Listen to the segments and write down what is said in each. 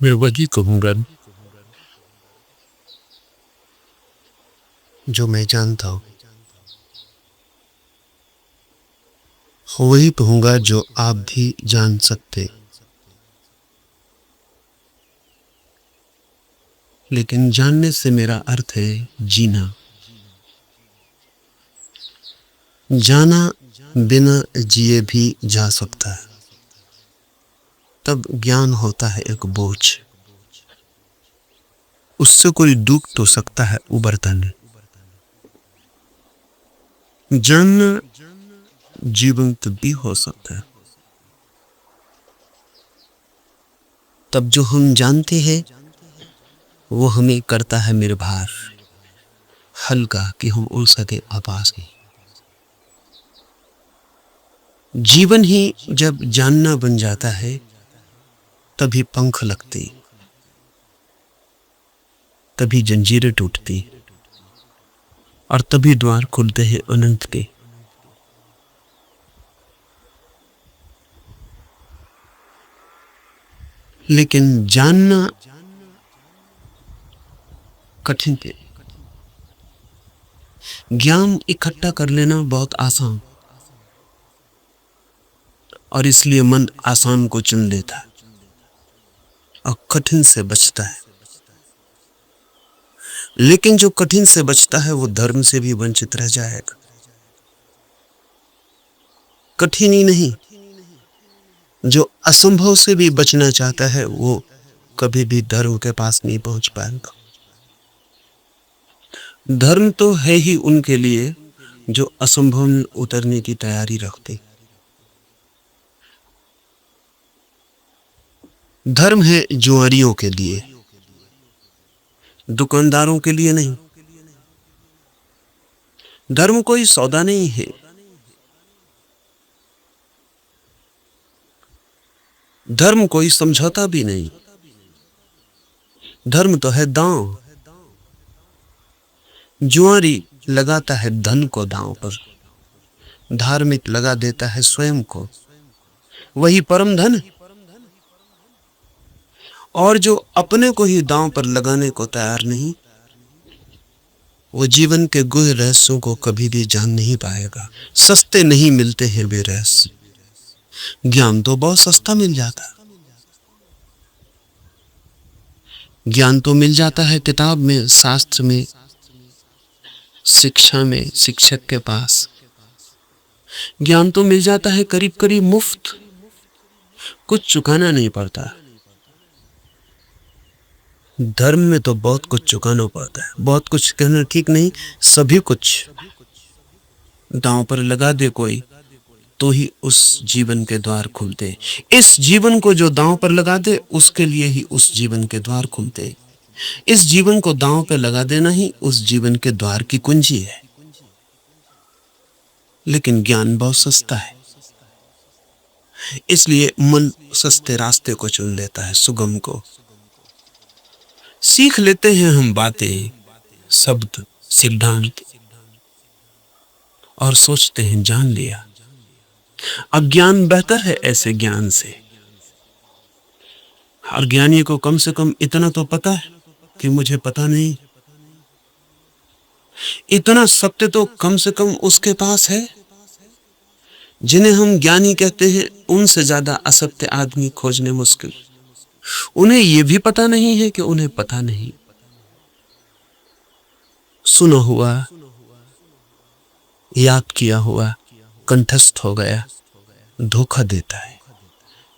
मैं वही कहूँगा जो मैं जानता हूँ, वही कहूँगा जो आप भी जान सकते। लेकिन जानने से मेरा अर्थ है जीना। जाना बिना जिए भी जा सकता है, तब ज्ञान होता है एक बोझ। उससे कोई डूब तो सकता है, उबरता नहीं। जानना जीवंत भी हो सकता है। तब जो हम जानते हैं वो हमें करता है निर्भर, हल्का, कि हम उड़ सके आकाश की। जीवन ही जब जानना बन जाता है तभी पंख लगते, तभी जंजीरें टूटती और तभी द्वार खुलते हैं अनंत के। लेकिन जानना कठिन है। ज्ञान इकट्ठा कर लेना बहुत आसान, और इसलिए मन आसान को चुन लेता है और कठिन से बचता है। लेकिन जो कठिन से बचता है वो धर्म से भी वंचित रह जाएगा। कठिन ही नहीं, जो असंभव से भी बचना चाहता है वो कभी भी धर्म के पास नहीं पहुंच पाएगा। धर्म तो है ही उनके लिए जो असंभव में उतरने की तैयारी रखते। धर्म है जुआरियों के लिए, दुकानदारों के लिए नहीं। धर्म कोई सौदा नहीं है। धर्म कोई समझौता भी नहीं। धर्म तो है दांव। जुआरी लगाता है धन को दांव पर, धार्मिक लगा देता है स्वयं को। वही परम धन। और जो अपने को ही दांव पर लगाने को तैयार नहीं, वो जीवन के गुह रहस्यों को कभी भी जान नहीं पाएगा। सस्ते नहीं मिलते हैं वे रहस्य। ज्ञान तो बहुत सस्ता मिल जाता है। ज्ञान तो मिल जाता है किताब में, शास्त्र में, शिक्षा में, शिक्षक के पास। ज्ञान तो मिल जाता है करीब करीब मुफ्त, कुछ चुकाना नहीं पड़ता। धर्म में तो बहुत कुछ चुकाना पड़ता है। बहुत कुछ कहना ठीक नहीं, सभी कुछ दांव पर लगा दे कोई तो ही उस जीवन के द्वार खुलते। इस जीवन को जो दांव पर लगा दे उसके लिए ही उस जीवन के द्वार खुलते। इस जीवन को दांव पर लगा देना ही उस जीवन के द्वार की कुंजी है। लेकिन ज्ञान बहुत सस्ता है, इसलिए मन सस्ते रास्ते को चुन लेता है, सुगम को। सीख लेते हैं हम बातें, शब्द, सिद्धांत, और सोचते हैं जान लिया। अज्ञान बेहतर है ऐसे ज्ञान से। हर ज्ञानी को कम से कम इतना तो पता है कि मुझे पता नहीं। इतना सत्य तो कम से कम उसके पास है। जिन्हें हम ज्ञानी कहते हैं उनसे ज्यादा असत्य आदमी खोजने मुश्किल। उन्हें यह भी पता नहीं है कि उन्हें पता नहीं। सुना हुआ, याद किया हुआ कंठस्थ हो गया, धोखा देता है।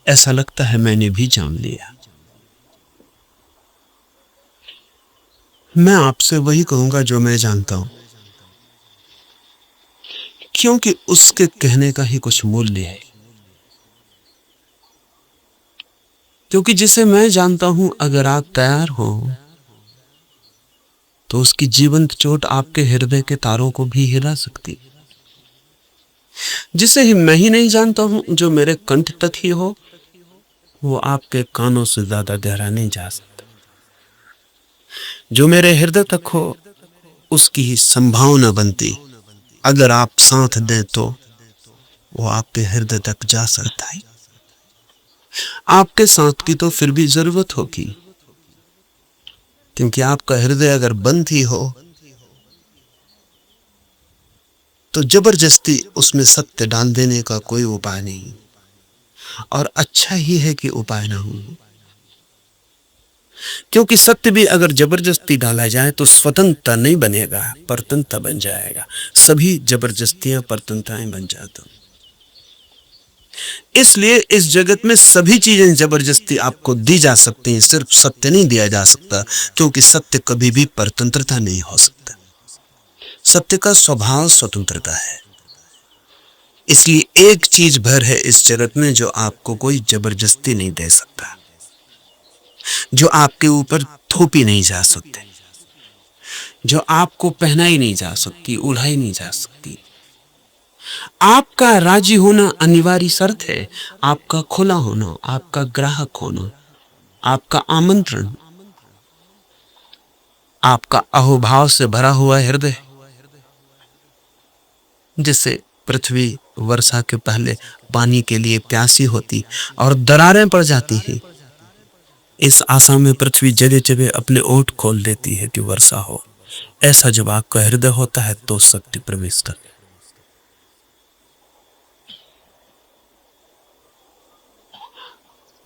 ऐसा लगता है मैंने भी जान लिया। मैं आपसे वही कहूंगा जो मैं जानता हूं, क्योंकि उसके कहने का ही कुछ मूल्य है। क्योंकि जिसे मैं जानता हूं, अगर आप तैयार हो तो उसकी जीवंत चोट आपके हृदय के तारों को भी हिला सकती। जिसे ही मैं ही नहीं जानता हूं, जो मेरे कंठ तक ही हो, वो आपके कानों से ज्यादा गहरा नहीं जा सकता। जो मेरे हृदय तक हो उसकी ही संभावना बनती। अगर आप साथ दें तो वो आपके हृदय तक जा सकता है। आपके साथ की तो फिर भी जरूरत होगी, क्योंकि आपका हृदय अगर बंद ही हो तो जबरदस्ती उसमें सत्य डाल देने का कोई उपाय नहीं, और अच्छा ही है कि उपाय ना हो। क्योंकि सत्य भी अगर जबरदस्ती डाला जाए तो स्वतंत्रता नहीं बनेगा, परतंत्रता बन जाएगा। सभी जबरदस्तियां परतंत्रताएं बन जाती। इसलिए इस जगत में सभी चीजें जबरदस्ती आपको दी जा सकती हैं, सिर्फ सत्य नहीं दिया जा सकता, क्योंकि सत्य कभी भी परतंत्रता नहीं हो सकता। सत्य का स्वभाव स्वतंत्रता है। इसलिए एक चीज भर है इस जगत में जो आपको कोई जबरदस्ती नहीं दे सकता, जो आपके ऊपर थोपी नहीं जा सकती, जो आपको पहनाई नहीं जा सकती, उड़ाई नहीं जा सकती। आपका राजी होना अनिवार्य शर्त है, आपका खुला होना, आपका ग्राहक होना, आपका आमंत्रण, आपका अहोभाव से भरा हुआ हृदय। जैसे पृथ्वी वर्षा के पहले पानी के लिए प्यासी होती और दरारें पड़ जाती है, इस आशा में पृथ्वी जगह जगह अपने ओठ खोल देती है कि वर्षा हो। ऐसा जब आपका हृदय होता है तो सत्य प्रवेश कर।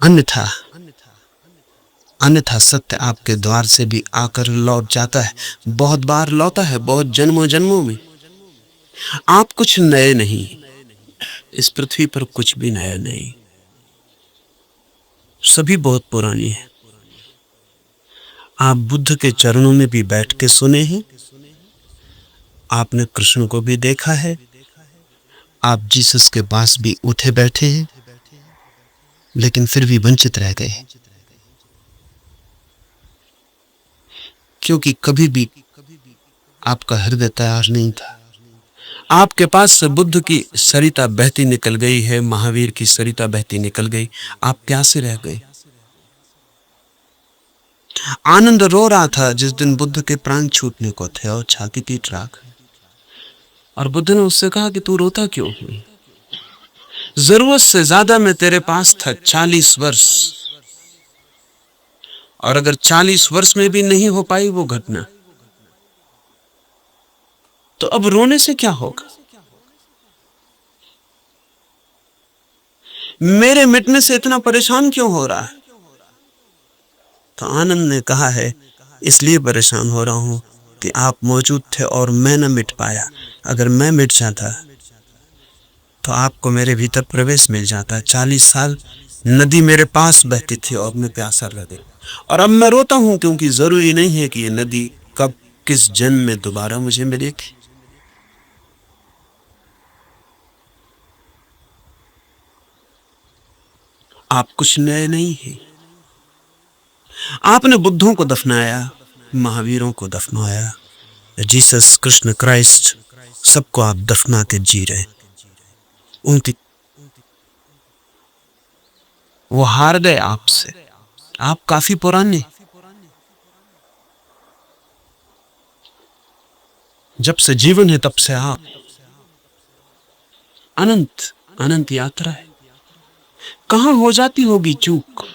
अन्यथा अन्यथा सत्य आपके द्वार से भी आकर लौट जाता है, बहुत बार लौटा है, बहुत जन्मों जन्मों में। आप कुछ नए नहीं, इस पृथ्वी पर कुछ भी नया नहीं, सभी बहुत पुरानी है। आप बुद्ध के चरणों में भी बैठ के सुने हैं, आपने कृष्ण को भी देखा है, आप जीसस के पास भी उठे बैठे हैं, लेकिन फिर भी वंचित रह गए, क्योंकि कभी भी आपका हृदय तैयार नहीं था। आपके पास से बुद्ध की सरिता बहती निकल गई है, महावीर की सरिता बहती निकल गई, आप प्यासे रह गए। आनंद रो रहा था जिस दिन बुद्ध के प्राण छूटने को थे और छाती पीट रहा, और बुद्ध ने उससे कहा कि तू रोता क्यों? जरूरत से ज्यादा मैं तेरे पास था 40 वर्ष, और अगर 40 वर्ष में भी नहीं हो पाई वो घटना, तो अब रोने से क्या होगा? मेरे मिटने से इतना परेशान क्यों हो रहा है? तो आनंद ने कहा है, इसलिए परेशान हो रहा हूं कि आप मौजूद थे और मैं न मिट पाया। अगर मैं मिट जाता तो आपको मेरे भीतर प्रवेश मिल जाता। 40 साल नदी मेरे पास बहती थी और मैं प्यासा रह गया, और अब मैं रोता हूं क्योंकि जरूरी नहीं है कि ये नदी कब किस जन्म में दोबारा मुझे मिलेगी। आप कुछ नए नहीं है। आपने बुद्धों को दफनाया, महावीरों को दफनाया, जीसस, कृष्ण, क्राइस्ट, सबको आप दफना के जी रहे। उनकी वो हार गए आपसे। आप काफी पुराने, जब से जीवन है तब से आप अनंत अनंत यात्रा है। कहां हो जाती होगी चूक?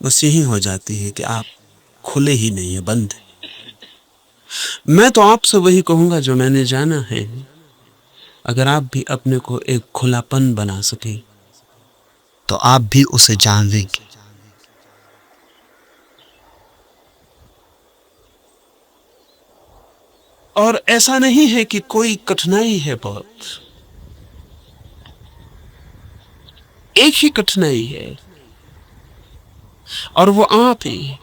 बस यही हो जाती है कि आप खुले ही नहीं है, बंद है। मैं तो आपसे वही कहूंगा जो मैंने जाना है। अगर आप भी अपने को एक खुलापन बना सके तो आप भी उसे जान लेंगे। और ऐसा नहीं है कि कोई कठिनाई है, बहुत एक ही कठिनाई है, और वो आप ही।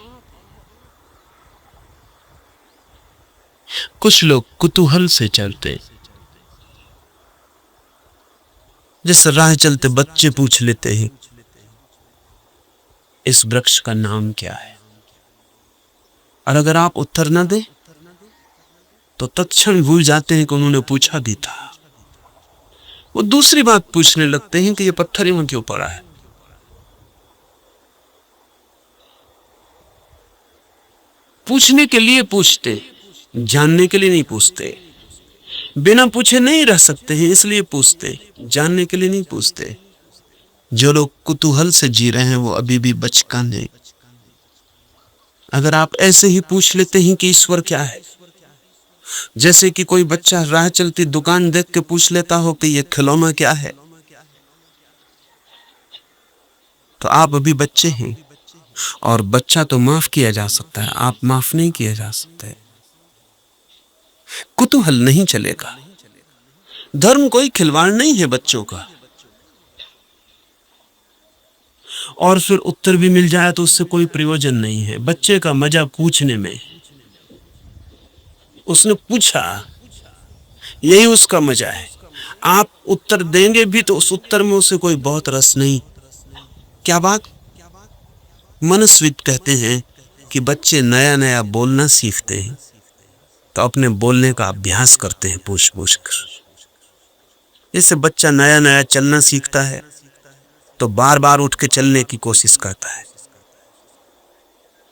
कुछ लोग कुतूहल से चलते, जिस राह चलते बच्चे पूछ लेते हैं इस वृक्ष का नाम क्या है, और अगर आप उत्तर न दें तो तत्क्षण भूल जाते हैं कि उन्होंने पूछा भी था। वो दूसरी बात पूछने लगते हैं कि ये पत्थर यहां क्यों पड़ा है। पूछने के लिए पूछते, जानने के लिए नहीं पूछते। बिना पूछे नहीं रह सकते हैं, इसलिए पूछते, जानने के लिए नहीं पूछते। जो लोग कुतूहल से जी रहे हैं वो अभी भी बचकाने नहीं। अगर आप ऐसे ही पूछ लेते हैं कि ईश्वर क्या है, जैसे कि कोई बच्चा राह चलती दुकान देख के पूछ लेता हो कि ये खिलौना क्या है, तो आप अभी बच्चे हैं। और बच्चा तो माफ किया जा सकता है, आप माफ नहीं किए जा सकते। कुतूहल नहीं चलेगा। धर्म कोई खिलवाड़ नहीं है बच्चों का। और फिर उत्तर भी मिल जाए तो उससे कोई प्रयोजन नहीं है। बच्चे का मजा पूछने में, उसने पूछा, यही उसका मजा है। आप उत्तर देंगे भी तो उस उत्तर में उसे कोई बहुत रस नहीं। क्या बात? मनस्विद कहते हैं कि बच्चे नया नया बोलना सीखते हैं तो अपने बोलने का अभ्यास करते हैं पूछ पूछ कर। जैसे बच्चा नया नया चलना सीखता है तो बार बार उठ के चलने की कोशिश करता है,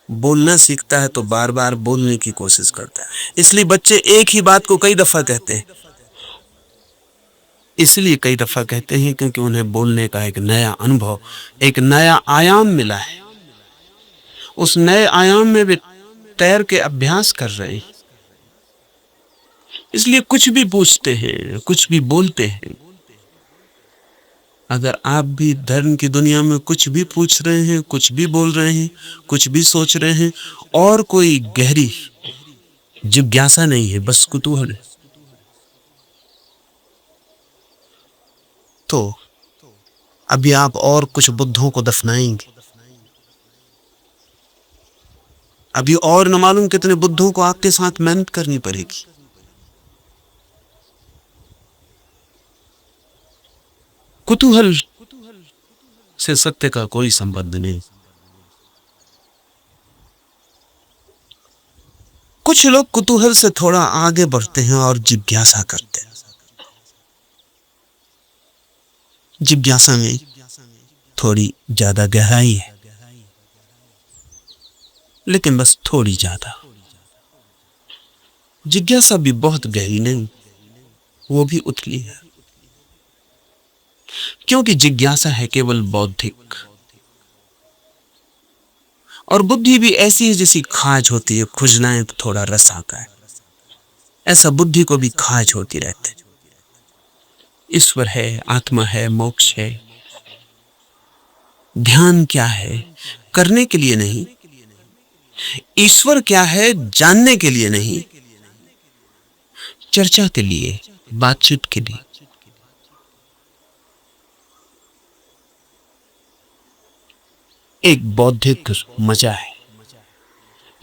बोलना सीखता है तो बार बार बोलने की कोशिश करता है। इसलिए बच्चे एक ही बात को कई दफा कहते हैं। इसलिए कई दफा कहते हैं क्योंकि उन्हें बोलने का एक नया अनुभव, एक नया आयाम मिला है। उस नए आयाम में वे तैर के अभ्यास कर रहे हैं, इसलिए कुछ भी पूछते हैं, कुछ भी बोलते हैं। अगर आप भी धर्म की दुनिया में कुछ भी पूछ रहे हैं, कुछ भी बोल रहे हैं, कुछ भी सोच रहे हैं और कोई गहरी जिज्ञासा नहीं है, बस कुतूहल है, तो अभी आप और कुछ बुद्धों को दफनाएंगे। अभी और न मालूम कितने बुद्धों को आपके साथ मेहनत करनी पड़ेगी। कुतूहल से सत्य का कोई संबंध नहीं। कुछ लोग कुतूहल से थोड़ा आगे बढ़ते हैं और जिज्ञासा करते हैं। जिज्ञासा में थोड़ी ज्यादा गहराई है, लेकिन बस थोड़ी ज्यादा। जिज्ञासा भी बहुत गहरी नहीं, वो भी उथली है, क्योंकि जिज्ञासा है केवल बौद्धिक। और बुद्धि भी ऐसी है जैसी खाज होती है, खुजलाएं तो थोड़ा रस आता है, ऐसा बुद्धि को भी खाज होती रहती। ईश्वर है, आत्मा है, मोक्ष है। ध्यान क्या है? करने के लिए नहीं। ईश्वर क्या है? जानने के लिए नहीं, चर्चा के लिए, बातचीत के लिए। एक बौद्धिक मजा है,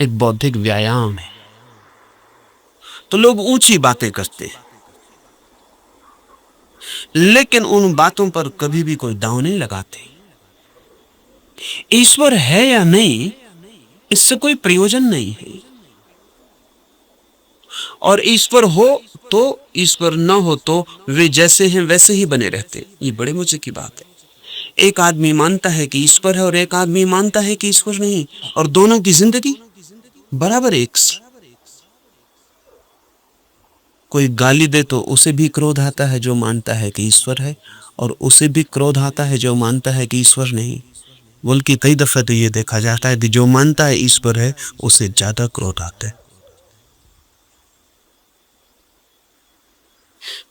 एक बौद्धिक व्यायाम है। तो लोग ऊंची बातें करते हैं, लेकिन उन बातों पर कभी भी कोई दांव नहीं लगाते। ईश्वर है या नहीं, इससे कोई प्रयोजन नहीं है। और ईश्वर हो तो, ईश्वर न हो तो वे जैसे हैं वैसे ही बने रहते। ये बड़े मजे की बात है। एक आदमी मानता है कि ईश्वर है और एक आदमी मानता है कि ईश्वर नहीं, और दोनों की जिंदगी बराबर एक सी। कोई गाली दे तो उसे भी क्रोध आता है जो मानता है कि ईश्वर है, और उसे भी क्रोध आता है जो मानता है कि ईश्वर नहीं। बल्कि कई दफे तो ये देखा जाता है कि जो मानता है ईश्वर है उसे ज्यादा क्रोध आता है,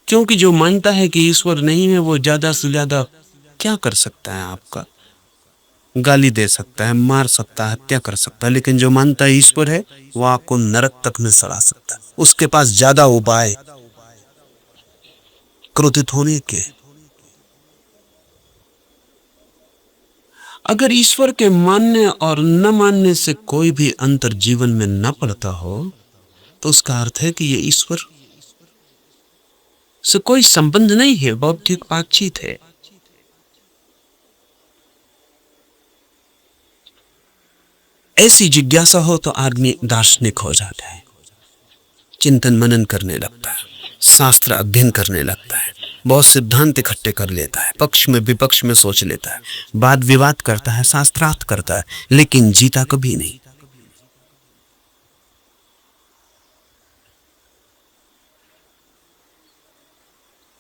क्योंकि जो मानता है कि ईश्वर नहीं है वो ज्यादा से ज्यादा क्या कर सकता है? आपका गाली दे सकता है, मार सकता है, हत्या कर सकता है। लेकिन जो मानता है ईश्वर है वो आपको नरक तक में सड़ा सकता है। उसके पास ज्यादा उपाय क्रोधित होने के। अगर ईश्वर के मानने और न मानने से कोई भी अंतर जीवन में न पड़ता हो तो उसका अर्थ है कि ये ईश्वर से कोई संबंध नहीं है, बौद्धिक बातचीत है। ऐसी जिज्ञासा हो तो आदमी दार्शनिक हो जाता है, चिंतन मनन करने लगता है, शास्त्र अध्ययन करने लगता है, बहुत सिद्धांत इकट्ठे कर लेता है, पक्ष में विपक्ष में सोच लेता है, वाद विवाद करता है, शास्त्रार्थ करता है, लेकिन जीता कभी नहीं।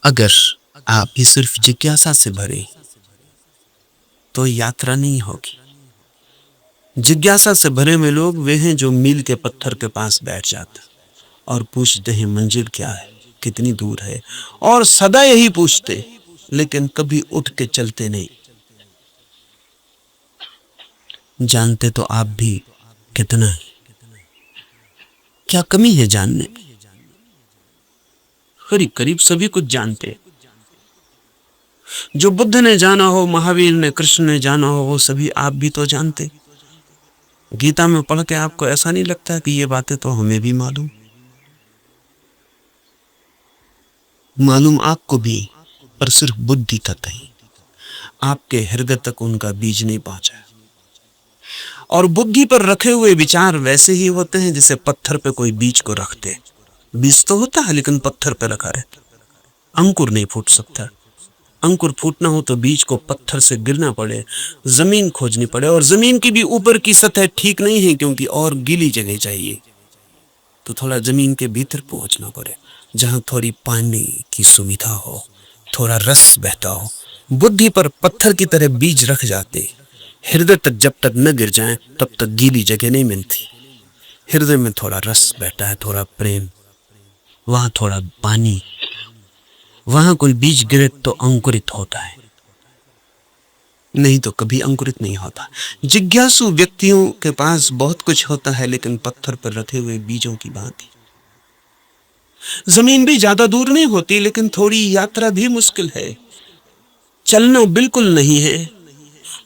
अगर आप ही सिर्फ जिज्ञासा से भरे तो यात्रा नहीं होगी। जिज्ञासा से भरे हुए लोग वे हैं जो मील के पत्थर के पास बैठ जाते और पूछते हैं मंजिल क्या है, कितनी दूर है, और सदा यही पूछते, लेकिन कभी उठ के चलते नहीं। जानते तो आप भी कितना है, क्या कमी है जानने में? करीब करीब सभी कुछ जानते। जो बुद्ध ने जाना हो, महावीर ने, कृष्ण ने जाना हो, वो सभी आप भी तो जानते। गीता में पढ़ के आपको ऐसा नहीं लगता कि ये बातें तो हमें भी मालूम आपको भी, पर सिर्फ बुद्धि तक नहीं, आपके हृदय तक उनका बीज नहीं पहुंचा। और बुद्धि पर रखे हुए विचार वैसे ही होते हैं जैसे पत्थर पे कोई बीज को रखते। बीज तो होता है लेकिन पत्थर पे रखा रहता, अंकुर नहीं फूट सकता। अंकुर फूटना हो तो बीज को पत्थर से गिरना पड़े, जमीन खोजनी पड़े, और जमीन की भी ऊपर की सतह ठीक नहीं है क्योंकि और गीली जगह चाहिए, तो थोड़ा जमीन के भीतर पहुंचना पड़े जहां थोड़ी पानी की सुविधा हो, थोड़ा रस बहता हो। बुद्धि पर पत्थर की तरह बीज रख जाते, हृदय तक जब तक न गिर जाएं तब तक गीली जगह नहीं मिलती। हृदय में थोड़ा रस बहता है, थोड़ा प्रेम, वहां थोड़ा पानी, वहां कोई बीज गिरे तो अंकुरित होता है, नहीं तो कभी अंकुरित नहीं होता। जिज्ञासु व्यक्तियों के पास बहुत कुछ होता है लेकिन पत्थर पर रखे हुए बीजों की भांति। जमीन भी ज्यादा दूर नहीं होती लेकिन थोड़ी यात्रा भी मुश्किल है। चलना बिल्कुल नहीं है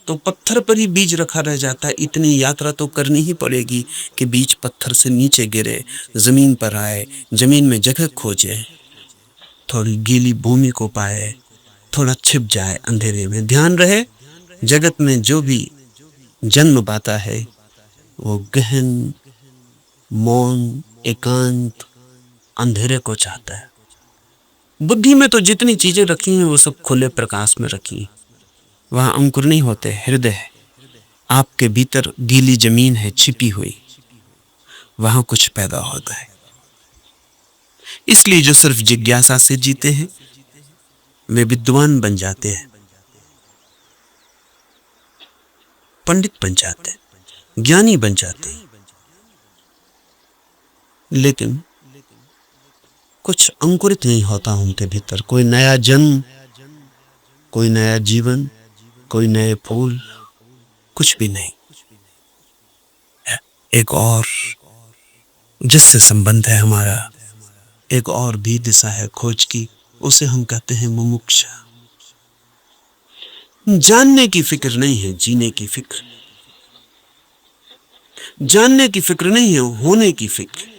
तो पत्थर पर ही बीज रखा रह जाता है। इतनी यात्रा तो करनी ही पड़ेगी कि बीज पत्थर से नीचे गिरे, जमीन पर आए, जमीन में जगह खोजे, थोड़ी गीली भूमि को पाए, थोड़ा छिप जाए अंधेरे में। ध्यान रहे, जगत में जो भी जन्म पाता है वो गहन, मौन, एकांत, अंधेरे को चाहता है। बुद्धि में तो जितनी चीजें रखी हैं वो सब खुले प्रकाश में रखी हैं। वहां अंकुर नहीं होते, हृदय है, आपके भीतर गीली जमीन है छिपी हुई, वहां कुछ पैदा होता है। इसलिए जो सिर्फ जिज्ञासा से जीते हैं वे विद्वान बन जाते हैं, पंडित बन जाते हैं, ज्ञानी बन जाते हैं, लेकिन कुछ अंकुरित नहीं होता उनके भीतर। कोई नया जन्म, कोई नया जीवन, कोई नए फूल, कुछ भी नहीं। एक और जिससे संबंध है हमारा, एक और भी दिशा है खोज की, उसे हम कहते हैं मुमुक्षा। जानने की फिक्र नहीं है, जीने की फिक्र। जानने की फिक्र नहीं है, होने की फिक्र।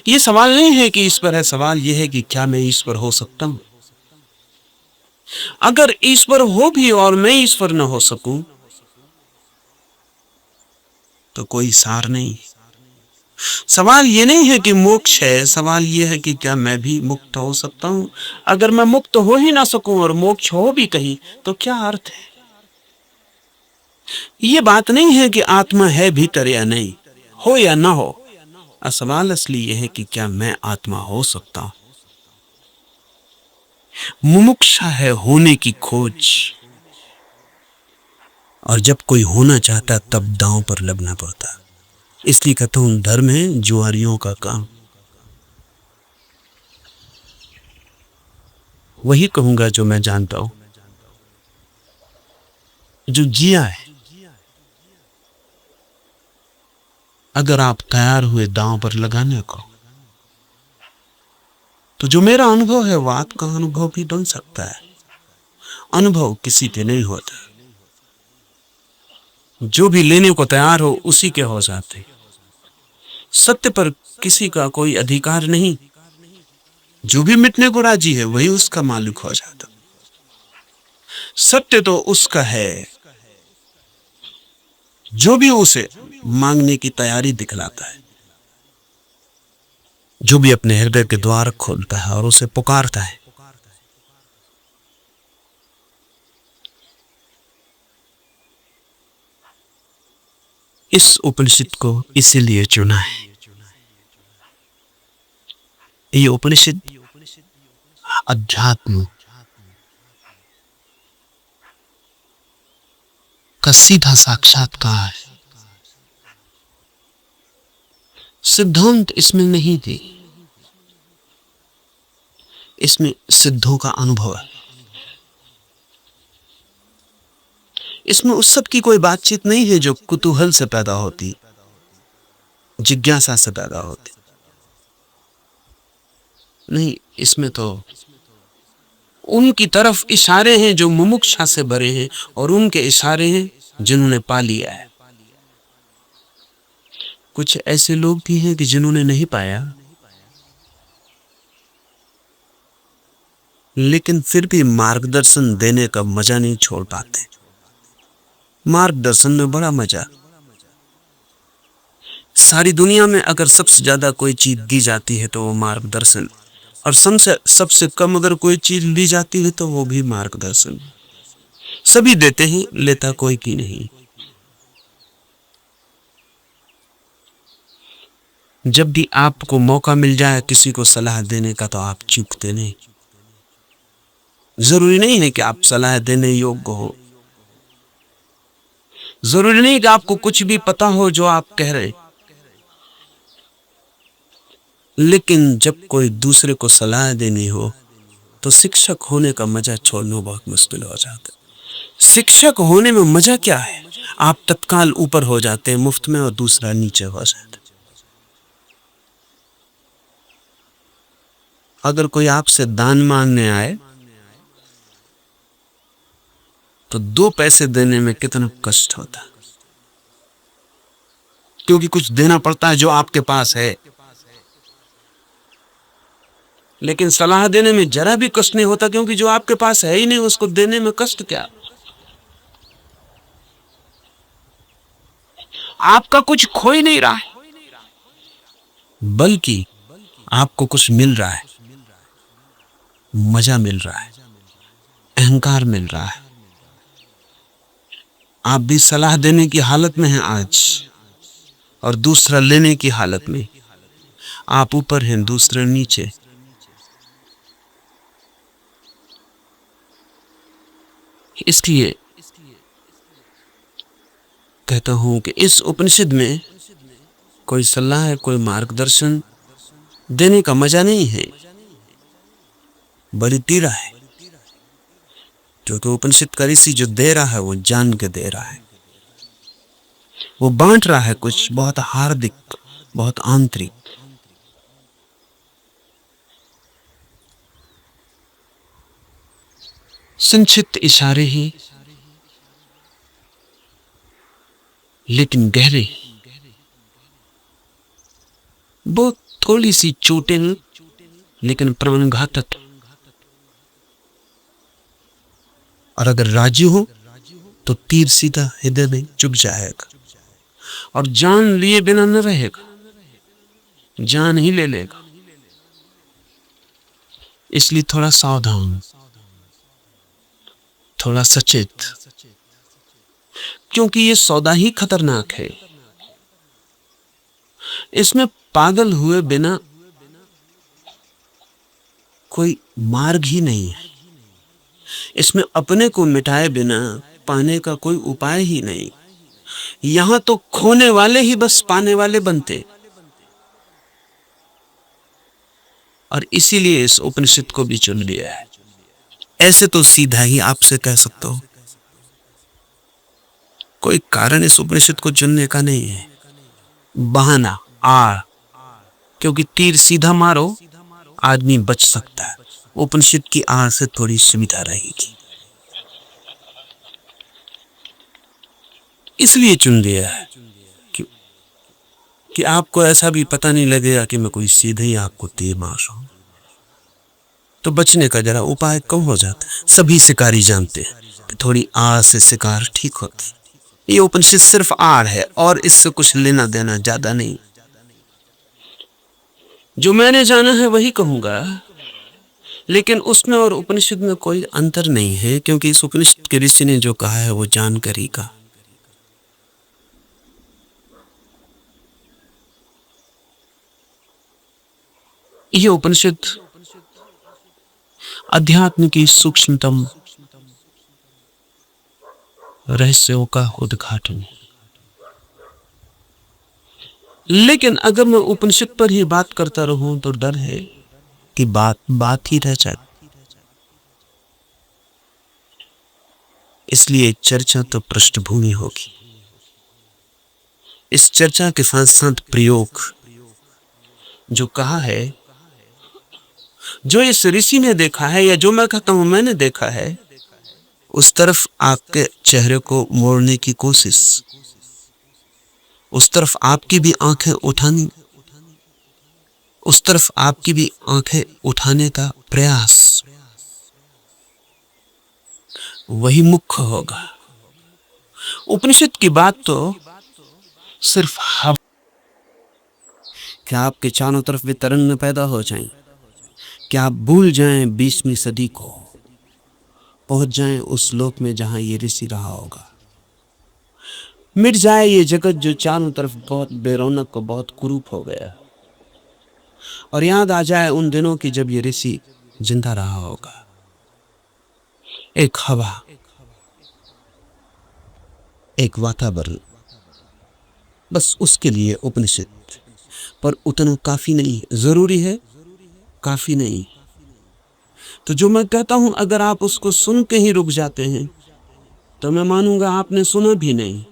ये सवाल नहीं है कि ईश्वर है, सवाल यह है कि क्या मैं ईश्वर हो सकता हूं। अगर ईश्वर हो भी और मैं ईश्वर न हो सकूं तो कोई सार नहीं। सवाल ये नहीं है कि मोक्ष है, सवाल ये है कि क्या मैं भी मुक्त हो सकता हूं। अगर मैं मुक्त हो ही ना सकूं और मोक्ष हो भी कहीं तो क्या अर्थ है। ये बात नहीं है कि आत्मा है भीतर या नहीं, हो या ना हो। सवाल असली यह है कि क्या मैं आत्मा हो सकता हूं। मुमुक्षा है होने की खोज, और जब कोई होना चाहता तब दांव पर लगना पड़ता। इसलिए कहता हूं धर्म है जुआरियों का काम। वही कहूंगा जो मैं जानता हूं, जो जिया है। अगर आप तैयार हुए दांव पर लगाने को, तो जो मेरा अनुभव है वो आपका अनुभव भी बन सकता है। अनुभव किसी के नहीं होता, जो भी लेने को तैयार हो उसी के हो जाते। सत्य पर किसी का कोई अधिकार नहीं, जो भी मिटने को राजी है वही उसका मालिक हो जाता। सत्य तो उसका है जो भी उसे मांगने की तैयारी दिखलाता है, जो भी अपने हृदय के द्वार खोलता है और उसे पुकारता है। इस उपनिषद को इसीलिए चुना है। ये उपनिषद अध्यात्म, का सीधा साक्षात्कार है। सिद्धांत इसमें नहीं थी, इसमें सिद्धों का अनुभव है। इसमें उस सब की कोई बातचीत नहीं है जो कुतूहल से पैदा होती, जिज्ञासा से पैदा होती। नहीं, इसमें तो उनकी तरफ इशारे हैं जो मुमुक्षा से भरे हैं, और उनके इशारे हैं जिन्होंने पा लिया है। कुछ ऐसे लोग भी हैं कि जिन्होंने नहीं पाया, लेकिन फिर भी मार्गदर्शन देने का मजा नहीं छोड़ पाते। मार्गदर्शन में बड़ा मजा। सारी दुनिया में अगर सबसे ज्यादा कोई चीज दी जाती है तो वो मार्गदर्शन, और सबसे कम अगर कोई चीज ली जाती है तो वो भी मार्गदर्शन। सभी देते हैं, लेता कोई की नहीं। जब भी आपको मौका मिल जाए किसी को सलाह देने का तो आप चूकते नहीं। जरूरी नहीं है कि आप सलाह देने योग्य हो, जरूरी नहीं कि आपको कुछ भी पता हो जो आप कह रहे, लेकिन जब कोई दूसरे को सलाह देनी हो तो शिक्षक होने का मजा छोड़ना बहुत मुश्किल हो जाता है। शिक्षक होने में मजा क्या है? आप तत्काल ऊपर हो जाते हैं मुफ्त में और दूसरा नीचे हो जाता है। अगर कोई आपसे दान मांगने आए तो 2 पैसे देने में कितना कष्ट होता है, क्योंकि कुछ देना पड़ता है जो आपके पास है। लेकिन सलाह देने में जरा भी कष्ट नहीं होता, क्योंकि जो आपके पास है ही नहीं उसको देने में कष्ट क्या। आपका कुछ खो ही नहीं रहा है, बल्कि आपको कुछ मिल रहा है, मजा मिल रहा है, अहंकार मिल रहा है। आप भी सलाह देने की हालत में हैं आज, और दूसरा लेने की हालत में। आप ऊपर हैं, दूसरे नीचे। इसलिए कहता हूं कि इस उपनिषद में कोई सलाह, कोई मार्गदर्शन देने का मजा नहीं है, बड़ी तीरा है। क्योंकि उपनिषद का ऋषि जो दे रहा है वो जान के दे रहा है, वो बांट रहा है कुछ बहुत हार्दिक, बहुत आंतरिक। संक्षिप्त इशारे ही, लेकिन गहरे। बहुत थोड़ी सी चोटें, लेकिन प्राणघातक। और अगर राजी हो तो तीर सीधा हृदय में चुभ जाएगा और जान लिए बिना न रहेगा, जान ही ले लेगा। इसलिए थोड़ा सावधान, थोड़ा सचेत, क्योंकि ये सौदा ही खतरनाक है। इसमें पागल हुए बिना कोई मार्ग ही नहीं है। इसमें अपने को मिटाए बिना पाने का कोई उपाय ही नहीं। यहां तो खोने वाले ही बस पाने वाले बनते, और इसीलिए इस उपनिषद को भी चुन लिया है। ऐसे तो सीधा ही आपसे कह सकता हूं, कोई कारण इस उपनिषद को चुनने का नहीं है, बहाना, आड़। क्योंकि तीर सीधा मारो आदमी बच सकता है, उपनिषद की आड़ से थोड़ी सुविधा रहेगी, इसलिए चुन लिया है कि आपको ऐसा भी पता नहीं लगेगा कि मैं कोई सीधे ही आपको तीर मार रहा हूं। तो बचने का जरा उपाय कम हो जाता है। सभी शिकारी जानते हैं कि थोड़ी आड़ से शिकार ठीक होती। ये उपनिषद सिर्फ आड़ है और इससे कुछ लेना देना ज्यादा नहीं। जो मैंने जाना है वही कहूंगा, लेकिन उसमें और उपनिषद में कोई अंतर नहीं है, क्योंकि इस उपनिषद के ऋषि ने जो कहा है वो जानकर ही कहा। यह उपनिषद अध्यात्म की सूक्ष्मतम रहस्यों का उद्घाटन। लेकिन अगर मैं उपनिषद पर ही बात करता रहूं तो डर है कि बात ही रह जाए। इसलिए चर्चा तो पृष्ठभूमि होगी। इस चर्चा के साथ साथ प्रयोग जो कहा है, जो इस ऋषि ने देखा है या जो मैं कहता हूं मैंने देखा है, उस तरफ आपके चेहरे को मोड़ने की कोशिश, उस तरफ आपकी भी आंखें उठानी, उस तरफ आपकी भी आंखें उठाने का प्रयास, वही मुख्य होगा। उपनिषद की बात तो सिर्फ हवा, क्या आपके चारों तरफ वे तरंग पैदा हो जाएं, क्या आप भूल जाएं 20वीं सदी को, पहुंच जाएं उस लोक में जहां ये ऋषि रहा होगा, मिट जाए ये जगत जो चारों तरफ बहुत बेरौनक को बहुत कुरूप हो गया, और याद आ जाए उन दिनों की जब ये ऋषि जिंदा रहा होगा। एक हवा, एक वातावरण, बस उसके लिए उपनिषद। पर उतना काफी नहीं, जरूरी है, काफी नहीं। तो जो मैं कहता हूं अगर आप उसको सुन के ही रुक जाते हैं तो मैं मानूंगा आपने सुना भी नहीं,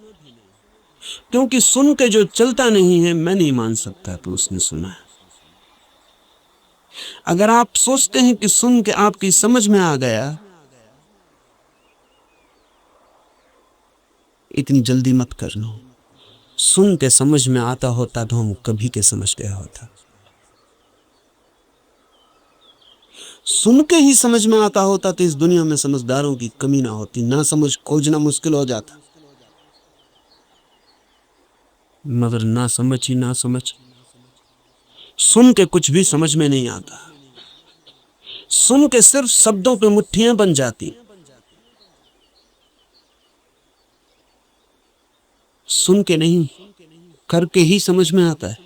क्योंकि सुन के जो चलता नहीं है मैं नहीं मान सकता तो उसने सुना है। अगर आप सोचते हैं कि सुन के आपकी समझ में आ गया, इतनी जल्दी मत करना। सुन के समझ में आता होता तो हम कभी के समझ गया होता। सुन के ही समझ में आता होता तो इस दुनिया में समझदारों की कमी ना होती, ना समझ खोजना मुश्किल हो जाता। मगर ना समझ ही ना समझ, सुन के कुछ भी समझ में नहीं आता। सुन के सिर्फ शब्दों पे मुट्ठियां बन जाती, सुन के नहीं, करके ही समझ में आता है।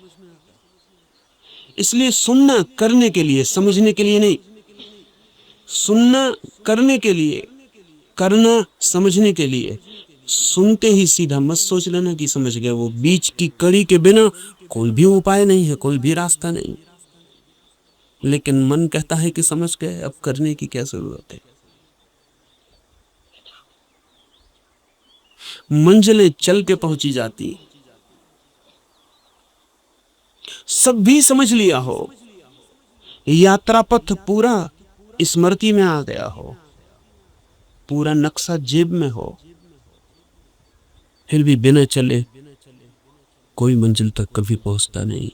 इसलिए सुनना करने के लिए, समझने के लिए नहीं। सुनना करने के लिए, करना समझने के लिए। सुनते ही सीधा मत सोच लेना कि समझ गया। वो बीच की कड़ी के बिना कोई भी उपाय नहीं है, कोई भी रास्ता नहीं। लेकिन मन कहता है कि समझ गए, अब करने की क्या जरूरत है। मंजिलें चल के पहुंची जाती, सब भी समझ लिया हो, यात्रा पथ पूरा स्मृति में आ गया हो, पूरा नक्शा जेब में हो, फिर भी बिना चले कोई मंजिल तक कभी पहुंचता नहीं।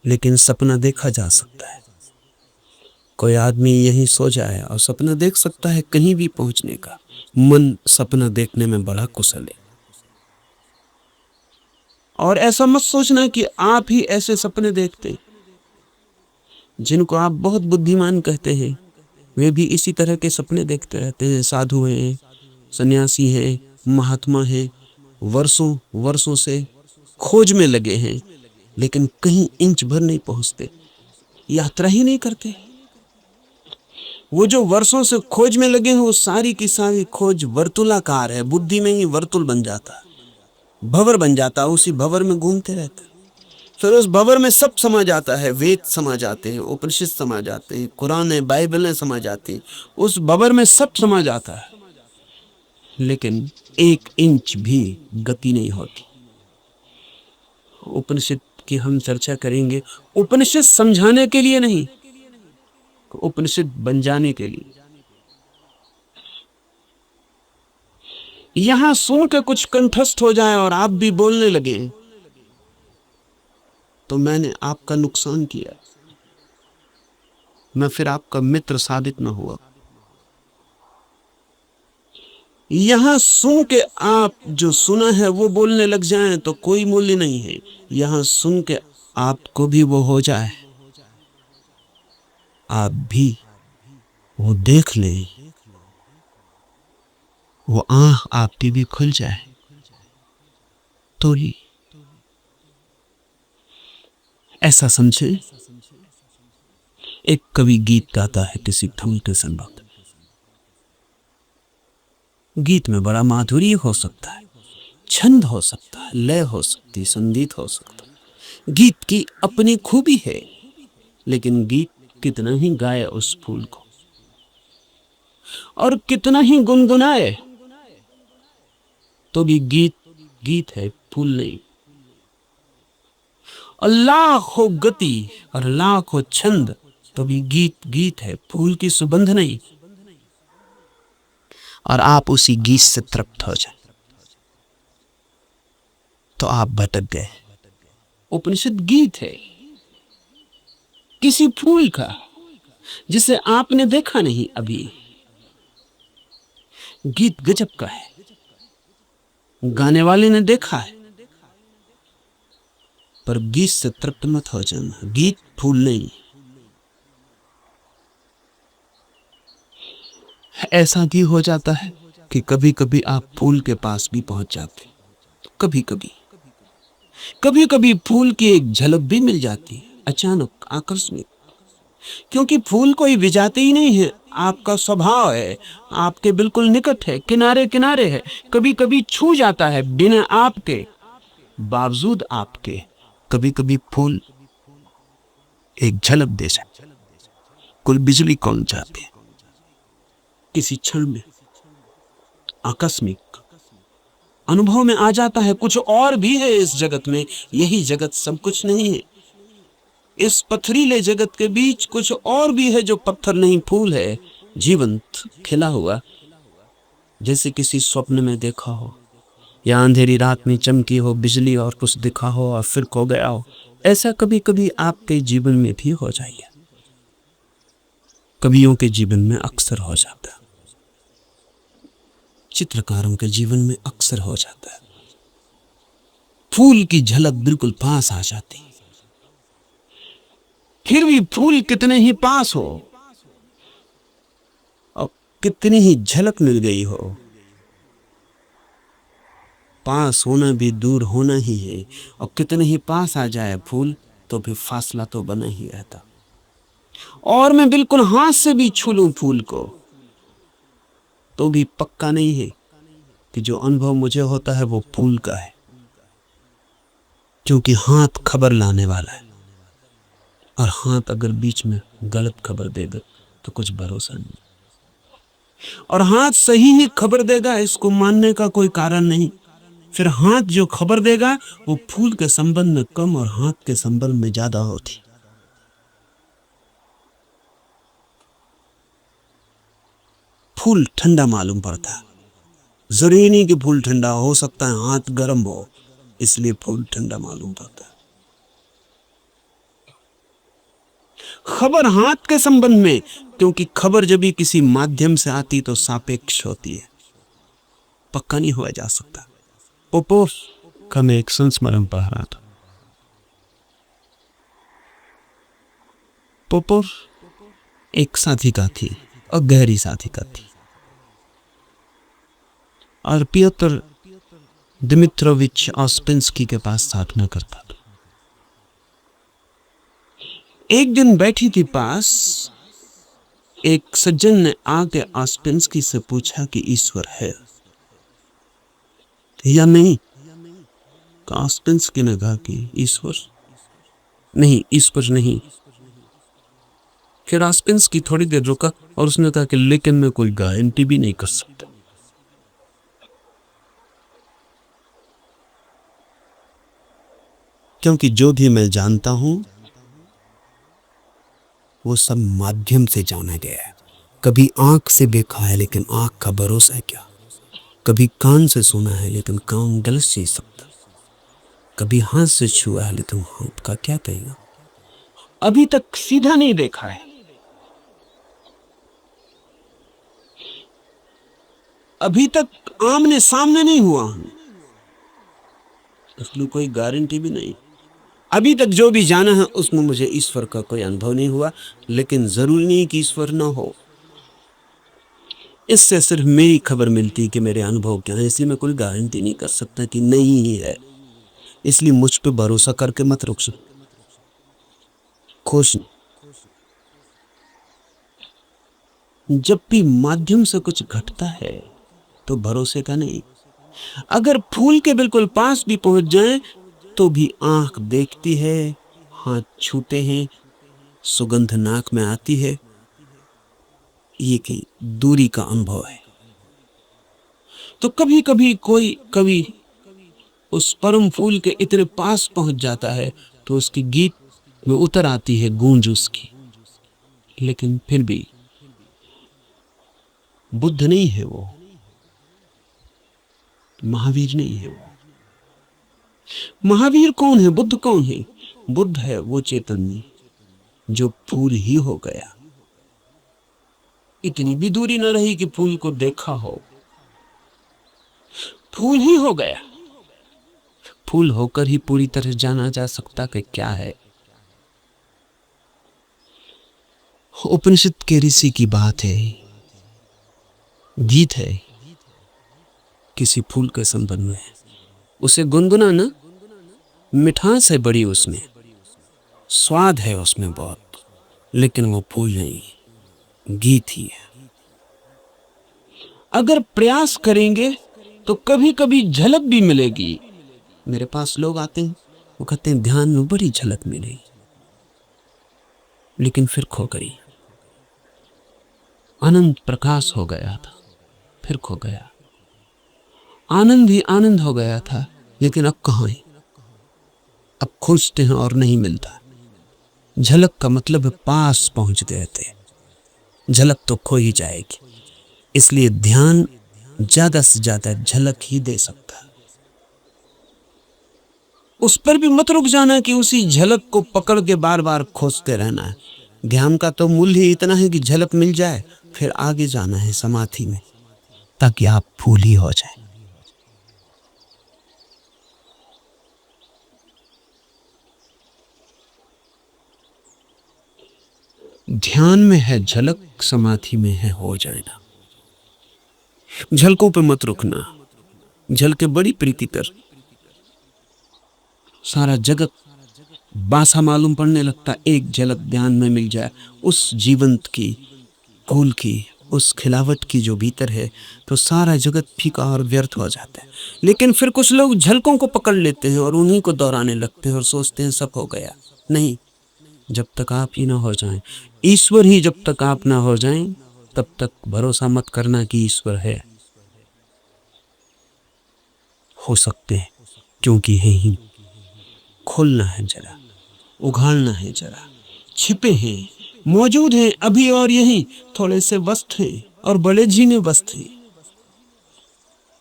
लेकिन सपना देखा जा सकता है। कोई आदमी यहीं सो जाए और सपना देख सकता है कहीं भी पहुंचने का। मन सपना देखने में बड़ा कुशल है। और ऐसा मत सोचना कि आप ही ऐसे सपने देखते। जिनको आप बहुत बुद्धिमान कहते हैं वे भी इसी तरह के सपने देखते रहते हैं। साधु हैं, सन्यासी हैं, महात्मा हैं, वर्षों वर्षों से खोज में लगे हैं, लेकिन कहीं इंच भर नहीं पहुंचते, यात्रा ही नहीं करते। वो जो वर्षों से खोज में लगे हैं वो सारी की सारी खोज वर्तुलाकार है। बुद्धि में ही वर्तुल बन जाता, भंवर बन जाता, उसी भंवर में घूमते रहते। फिर उस भंवर में सब समा जाता है। वेद समा जाते हैं, उपनिषद समा जाते हैं, कुरान है, बाइबलें समा जाती हैं। उस भंवर में सब समा जाता है, लेकिन 1 इंच भी गति नहीं होती। उपनिषद की हम चर्चा करेंगे, उपनिषद समझाने के लिए नहीं, उपनिषद बन जाने के लिए। यहां सुन के कुछ कंठस्थ हो जाए और आप भी बोलने लगे तो मैंने आपका नुकसान किया, मैं फिर आपका मित्र साबित न हुआ। यहां सुन के आप जो सुना है वो बोलने लग जाएं तो कोई मूल्य नहीं है। यहां सुन के आपको भी वो हो जाए, आप भी वो देख ले, वो आंख आपकी भी खुल जाए तो ही। ऐसा समझे, एक कवि गीत गाता है किसी धुन के संगत। गीत में बड़ा माधुर्य हो सकता है, छंद हो सकता है, लय हो सकती, संगीत हो सकता है। गीत की अपनी खूबी है, लेकिन गीत कितना ही गाए उस फूल को और कितना ही गुनगुनाए, तो भी गीत गीत है, फूल नहीं। और लाखों गति और लाखों छंद, तो भी गीत गीत है, फूल की सुगंध नहीं। और आप उसी गीत से तृप्त हो जाए तो आप भटक गए। उपनिषद गीत है किसी फूल का जिसे आपने देखा नहीं अभी। गीत गजब का है, गाने वाले ने देखा है, पर गीत से तृप्त मत हो जाना। गीत फूल नहीं। ऐसा भी हो जाता है कि कभी कभी आप फूल के पास भी पहुंच जाते, कभी कभी कभी कभी फूल की एक झलक भी मिल जाती है, अचानक, आकस्मिक। क्योंकि फूल कोई विजाती ही नहीं है, आपका स्वभाव है, आपके बिल्कुल निकट है, किनारे किनारे है, कभी कभी छू जाता है बिना आपके, बावजूद आपके। कभी कभी फूल एक झलक दे सकते, कुल बिजली कौन जाती है किसी क्षण में, आकस्मिक अनुभव में आ जाता है। कुछ और भी है इस जगत में, यही जगत सब कुछ नहीं है। इस पथरीले जगत के बीच कुछ और भी है जो पत्थर नहीं, फूल है, जीवंत खिला हुआ, जैसे किसी स्वप्न में देखा हो, या अंधेरी रात में चमकी हो बिजली और कुछ दिखा हो और फिर खो गया हो। ऐसा कभी कभी आपके जीवन में भी हो जाएगा, कवियों के जीवन में अक्सर हो जाता है, चित्रकारों के जीवन में अक्सर हो जाता है। फूल की झलक बिल्कुल पास आ जाती, फिर भी फूल कितने ही पास हो और कितनी ही झलक मिल गई हो, पास होना भी दूर होना ही है। और कितने ही पास आ जाए फूल तो भी फासला तो बना ही रहता। और मैं बिल्कुल हाथ से भी छू लूं फूल को तो भी पक्का नहीं है कि जो अनुभव मुझे होता है वो फूल का है, क्योंकि हाथ खबर लाने वाला है, और हाथ अगर बीच में गलत खबर देगा तो कुछ भरोसा नहीं। और हाथ सही ही खबर देगा, इसको मानने का कोई कारण नहीं। फिर हाथ जो खबर देगा वो फूल के संबंध में कम और हाथ के संबंध में ज्यादा होती। फूल ठंडा मालूम पड़ता है, जरूरी नहीं कि फूल ठंडा हो सकता है हाथ गर्म हो, इसलिए फूल ठंडा मालूम पड़ता है। खबर हाथ के संबंध में, क्योंकि खबर जब भी किसी माध्यम से आती तो सापेक्ष होती है, पक्का नहीं हुआ जा सकता। पोपोव का मैं एक संस्मरण पढ़ रहा था। पोपोव एक साधिका थी और गहरी साधिका थी, और पियोत्र दिमित्रोविच ऑस्पेंस्की के पास साधना करता था। एक दिन बैठी थी पास, एक सज्जन ने आके ऑस्पेंस्की से पूछा कि ईश्वर है या नहीं। ऑस्पेंस्की ने कहा कि ईश्वर नहीं, ईश्वर नहीं। फिर ऑस्पेंस्की थोड़ी देर रुका और उसने कहा कि लेकिन मैं कोई गारंटी भी नहीं कर सकता। क्योंकि जो भी मैं जानता हूं वो सब माध्यम से जाना गया है। कभी आंख से देखा है लेकिन आंख का भरोसा है क्या, कभी कान से सुना है लेकिन कान गलत से सकता, कभी हाथ से छुआ है लेकिन हाथ का क्या कहेगा, अभी तक सीधा नहीं देखा है, अभी तक आमने सामने नहीं हुआ हूं, इसलिए कोई गारंटी भी नहीं। अभी तक जो भी जाना है उसमें मुझे ईश्वर का कोई अनुभव नहीं हुआ, लेकिन जरूरी नहीं कि ईश्वर ना हो। इससे सिर्फ मेरी खबर मिलती कि मेरे अनुभव क्या है, इसलिए मैं कोई गारंटी नहीं कर सकता कि नहीं ही है। इसलिए मुझ पे भरोसा करके मत रुक सकते, खुश। जब भी माध्यम से कुछ घटता है तो भरोसे का नहीं। अगर फूल के बिल्कुल पास भी पहुंच जाए तो भी आंख देखती है, हाथ छूते हैं, सुगंध नाक में आती है, ये कि दूरी का अनुभव है। तो कभी कभी कोई कवि उस परम फूल के इतने पास पहुंच जाता है तो उसके गीत में उतर आती है गूंज उसकी। लेकिन फिर भी बुद्ध नहीं है वो, महावीर नहीं है वो। महावीर कौन है, बुद्ध कौन है? बुद्ध है वो चैतन्य जो फूल ही हो गया। इतनी भी दूरी न रही कि फूल को देखा हो, फूल ही हो गया। फूल होकर ही पूरी तरह जाना जा सकता कि क्या है। उपनिषद के ऋषि की बात है, गीत है किसी फूल के संबंध में। उसे गुनगुनाना, मिठास है बड़ी उसमें, स्वाद है उसमें बहुत, लेकिन वो फूल नहीं, गीत ही है। अगर प्रयास करेंगे तो कभी कभी झलक भी मिलेगी। मेरे पास लोग आते हैं, वो कहते हैं ध्यान में बड़ी झलक मिली, लेकिन फिर खो गई। आनंद प्रकाश हो गया था, फिर खो गया। आनंद ही आनंद हो गया था, लेकिन अब कहाँ है? अब खोजते हैं और नहीं मिलता। झलक का मतलब है पास पहुंच गए थे, झलक तो खो ही जाएगी। इसलिए ध्यान ज्यादा से ज्यादा झलक ही दे सकता है। उस पर भी मत रुक जाना कि उसी झलक को पकड़ के बार बार खोजते रहना है। ध्यान का तो मूल्य ही इतना है कि झलक मिल जाए, फिर आगे जाना है समाधि में, ताकि आप फूल ही हो जाए। ध्यान में है झलक, समाधि में है हो जाना। झलकों पे मत रुकना, झलके बड़ी प्रीति कर। सारा जगत बासा मालूम पड़ने लगता, एक झलक ध्यान में मिल जाए उस जीवंत की, फूल की, उस खिलावट की जो भीतर है, तो सारा जगत फीका और व्यर्थ हो जाता है। लेकिन फिर कुछ लोग झलकों को पकड़ लेते हैं और उन्हीं को दोहराने लगते हैं और सोचते हैं सब हो गया। नहीं, जब तक आप ही ना हो जाएं, ईश्वर ही जब तक आप ना हो जाएं, तब तक भरोसा मत करना कि ईश्वर है। हो सकते हैं, क्योंकि है ही। खोलना है जरा, उघाड़ना है जरा। छिपे हैं, मौजूद हैं अभी और यहीं, थोड़े से वस्त हैं और बड़े जीने वस्त हैं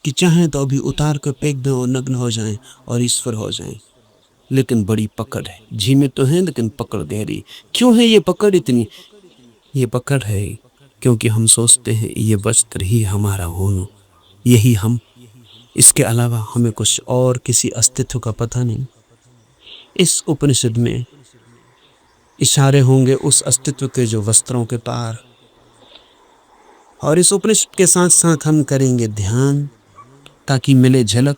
कि चाहें तो अभी उतार कर फेंक दें और नग्न हो जाएं और ईश्वर हो जाएं। लेकिन बड़ी पकड़ है, झीमे तो हैं लेकिन पकड़ गहरी। क्यों है ये पकड़ इतनी? ये पकड़ है क्योंकि हम सोचते हैं ये वस्त्र ही हमारा होना, यही हम, इसके अलावा हमें कुछ और किसी अस्तित्व का पता नहीं। इस उपनिषद में इशारे होंगे उस अस्तित्व के जो वस्त्रों के पार, और इस उपनिषद के साथ साथ हम करेंगे ध्यान ताकि मिले झलक,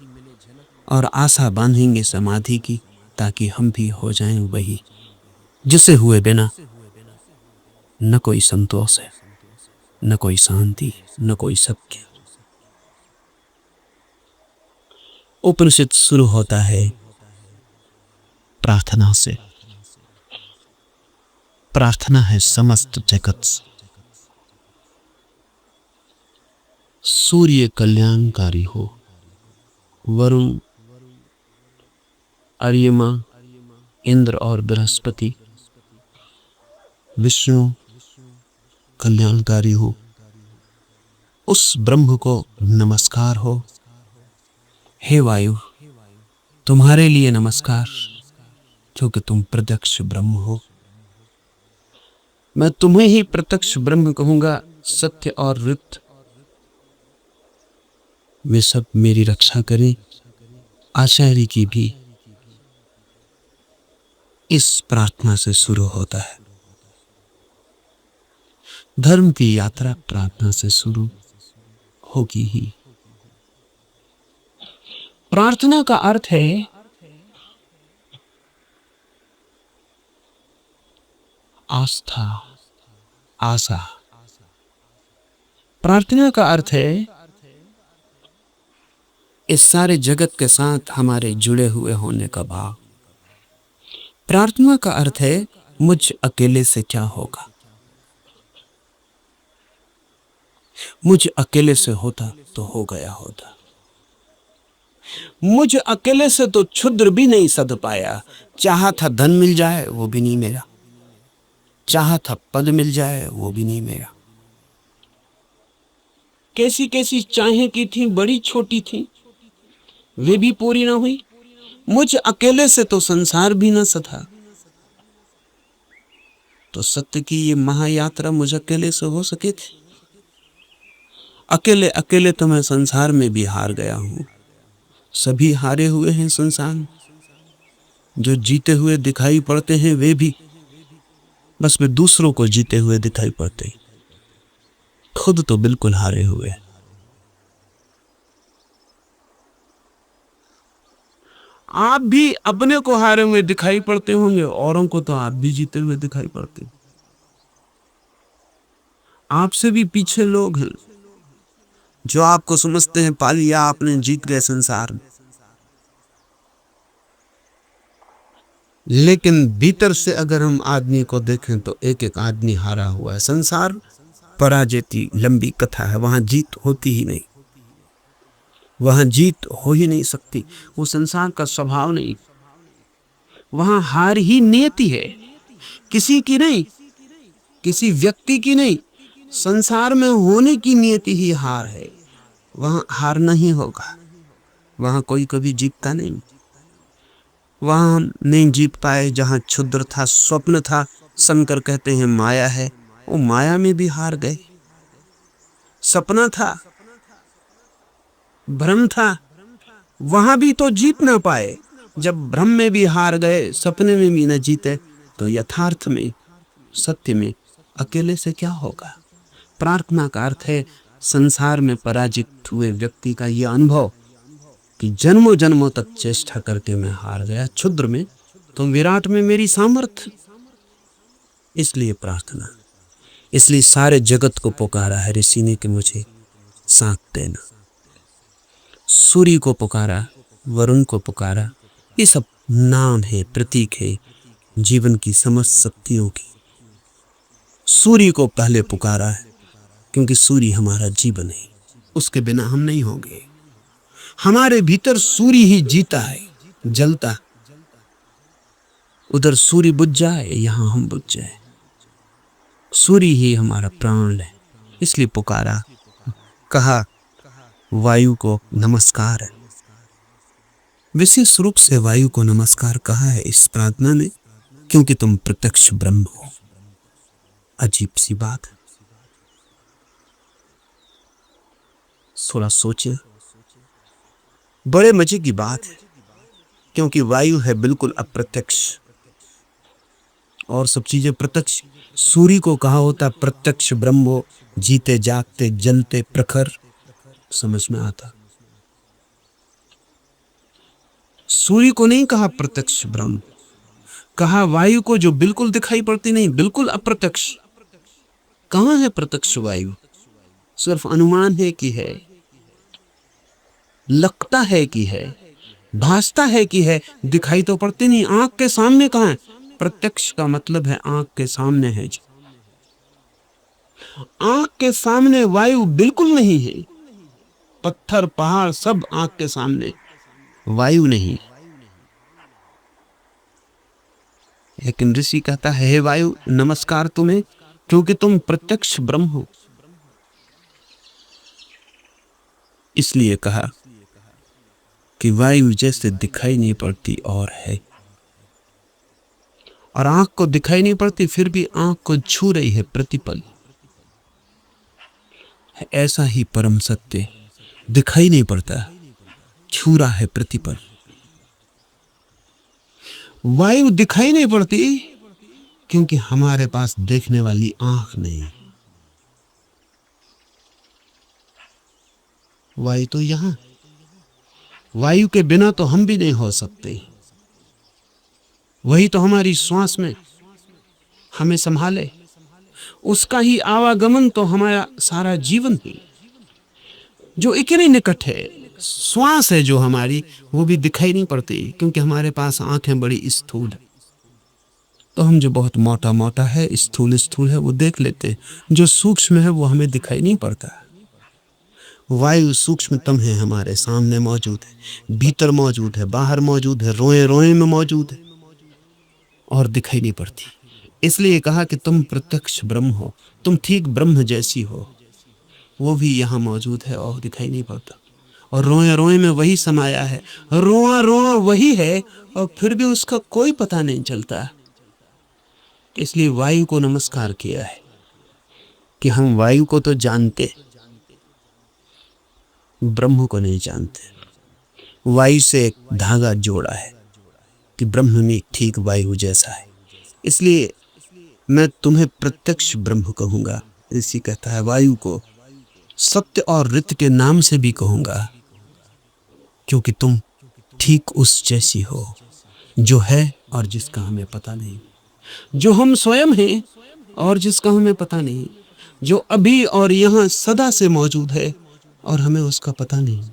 और आशा बांधेंगे समाधि की ताकि हम भी हो जाएं वही जिसे हुए बिना न कोई संतोष है, न कोई शांति, न कोई सत्य। उपनिषद शुरू होता है प्रार्थना से। प्रार्थना है समस्त जगत से। सूर्य कल्याणकारी हो, वरुण, अर्यमा, इंद्र और बृहस्पति, विष्णु कल्याणकारी हो, उस ब्रह्म को नमस्कार हो। हे वायु, तुम्हारे लिए नमस्कार, क्योंकि तुम प्रत्यक्ष ब्रह्म हो। मैं तुम्हें ही प्रत्यक्ष ब्रह्म कहूंगा। सत्य और ऋत वे सब मेरी रक्षा करें। आचार्य की भी इस प्रार्थना से शुरू होता है। धर्म की यात्रा प्रार्थना से शुरू होगी ही। प्रार्थना का अर्थ है आस्था, आशा। प्रार्थना का अर्थ है इस सारे जगत के साथ हमारे जुड़े हुए होने का भाव। प्रार्थना का अर्थ है मुझ अकेले से क्या होगा। मुझ अकेले से होता तो हो गया होता। मुझ अकेले से तो क्षुद्र भी नहीं सध पाया। चाहा था धन मिल जाए वो भी नहीं मेरा, चाहा था पद मिल जाए वो भी नहीं मेरा। कैसी कैसी चाहें की थी, बड़ी छोटी थी, वे भी पूरी ना हुई। मुझ अकेले से तो संसार भी न सधा। तो सत्य की ये महायात्रा मुझ अकेले से हो सके थी। अकेले अकेले तो मैं संसार में भी हार गया हूं। सभी हारे हुए हैं संसार में। जो जीते हुए दिखाई पड़ते हैं वे भी बस वे दूसरों को जीते हुए दिखाई पड़ते हैं, खुद तो बिल्कुल हारे हुए हैं। आप भी अपने को हारे हुए दिखाई पड़ते होंगे, औरों को तो आप भी जीते हुए दिखाई पड़ते। आपसे भी पीछे लोग हैं जो आपको समझते हैं पा लिया आपने, जीत गए संसार में। लेकिन भीतर से अगर हम आदमी को देखें तो एक एक आदमी हारा हुआ है। संसार पराजय की लंबी कथा है, वहां जीत होती ही नहीं, वहां जीत हो ही नहीं सकती। वो संसार का स्वभाव नहीं। वहां हार ही नियति है, किसी की नहीं, किसी व्यक्ति की नहीं, संसार में होने की नियति ही हार है। वहां हार नहीं होगा। वहां कोई कभी जीतता नहीं। वहां हम नहीं जीत पाए जहां क्षुद्र था, स्वप्न था। शंकर कहते हैं माया है, वो माया में भी हार गए। सपना था, भ्रम था, वहां भी तो जीत ना पाए। जब भ्रम में भी हार गए, सपने में भी न जीते, तो यथार्थ में, सत्य में अकेले से क्या होगा। प्रार्थना का अर्थ है संसार में पराजित हुए व्यक्ति का यह अनुभव कि जन्मों जन्मों तक चेष्टा करके मैं हार गया। क्षुद्र में तो विराट में मेरी सामर्थ्य। इसलिए प्रार्थना, इसलिए सारे जगत को पुकारा है ऋषि ने कि मुझे साथ देना। सूर्य को पुकारा, वरुण को पुकारा, ये सब नाम है, प्रतीक है जीवन की समस्त शक्तियों की। सूर्य को पहले पुकारा है क्योंकि सूर्य हमारा जीवन है, उसके बिना हम नहीं होंगे। हमारे भीतर सूर्य ही जीता है, जलता। उधर सूर्य बुझ जाए, यहां हम बुझ जाए। सूर्य ही हमारा प्राण है, इसलिए पुकारा। कहा वायु को नमस्कार है, विशेष रूप से वायु को नमस्कार कहा है इस प्रार्थना में, क्योंकि तुम प्रत्यक्ष ब्रह्म हो। अजीब सी बात है, थोड़ा सोचिए। बड़े मजे की बात है, क्योंकि वायु है बिल्कुल अप्रत्यक्ष और सब चीजें प्रत्यक्ष। सूर्य को कहा होता प्रत्यक्ष ब्रह्म हो, जीते जागते जलते प्रखर, समझ में आता। सूर्य को नहीं कहा प्रत्यक्ष ब्रह्म, कहा वायु को जो बिल्कुल दिखाई पड़ती नहीं, बिल्कुल अप्रत्यक्ष। कहां है प्रत्यक्ष वायु? सिर्फ अनुमान है कि है, लगता है कि है, भासता है कि है, दिखाई तो पड़ती नहीं। आंख के सामने कहां है? प्रत्यक्ष का मतलब है आंख के सामने है। आंख के सामने वायु बिल्कुल नहीं है। पत्थर पहाड़ सब आंख के सामने, वायु नहीं। लेकिन ऋषि कहता है हे वायु नमस्कार तुम्हें, क्योंकि तुम प्रत्यक्ष ब्रह्म हो। इसलिए कहा कि वायु जैसे दिखाई नहीं पड़ती और है, और आंख को दिखाई नहीं पड़ती फिर भी आंख को छू रही है प्रतिपल। ऐसा ही परम सत्य दिखाई नहीं पड़ता, छू रहा है प्रतिपल। वायु दिखाई नहीं पड़ती क्योंकि हमारे पास देखने वाली आंख नहीं। वायु तो यहां, वायु के बिना तो हम भी नहीं हो सकते। वही तो हमारी श्वास में हमें संभाले, उसका ही आवागमन तो हमारा सारा जीवन है, जो इतने निकट है। श्वास है जो हमारी, वो भी दिखाई नहीं पड़ती, क्योंकि हमारे पास आंखें बड़ी स्थूल है। तो हम जो बहुत मोटा मोटा है, स्थूल स्थूल है, वो देख लेते हैं। जो सूक्ष्म है वो हमें दिखाई नहीं पड़ता। वायु सूक्ष्मतम है, हमारे सामने मौजूद है, भीतर मौजूद है, बाहर मौजूद है, रोए रोए में मौजूद है, और दिखाई नहीं पड़ती। इसलिए कहा कि तुम प्रत्यक्ष ब्रह्म हो, तुम ठीक ब्रह्म जैसी हो। वो भी यहाँ मौजूद है और दिखाई नहीं पड़ता। और रोए रोए में वही समाया है, रोआ रोआ वही है, और फिर भी उसका कोई पता नहीं चलता। इसलिए वायु को नमस्कार किया है कि हम वायु को तो जानते, ब्रह्म को नहीं जानते। वायु से एक धागा जोड़ा है कि ब्रह्म भी ठीक वायु जैसा है। इसलिए मैं तुम्हें प्रत्यक्ष ब्रह्म कहूंगा। ऋषि कहता है वायु को सत्य और ऋत के नाम से भी कहूंगा, क्योंकि तुम ठीक उस जैसी हो जो है और जिसका हमें पता नहीं, जो हम स्वयं हैं और जिसका हमें पता नहीं, जो अभी और यहां सदा से मौजूद है और हमें उसका पता नहीं।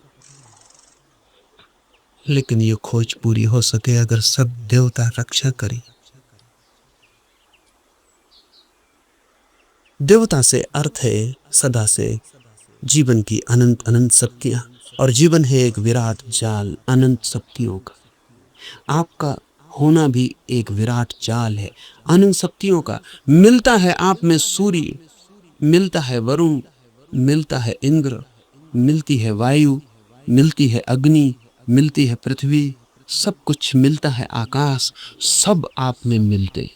लेकिन ये खोज पूरी हो सके अगर सब देवता रक्षा करें। देवता से अर्थ है सदा से जीवन की अनंत अनंत शक्तियां, और जीवन है एक विराट जाल अनंत शक्तियों का। आपका होना भी एक विराट जाल है अनंत शक्तियों का। मिलता है आप में सूर्य, मिलता है वरुण, मिलता है इंद्र, मिलती है वायु, मिलती है अग्नि, मिलती है पृथ्वी, सब कुछ मिलता है आकाश, सब आप में मिलते।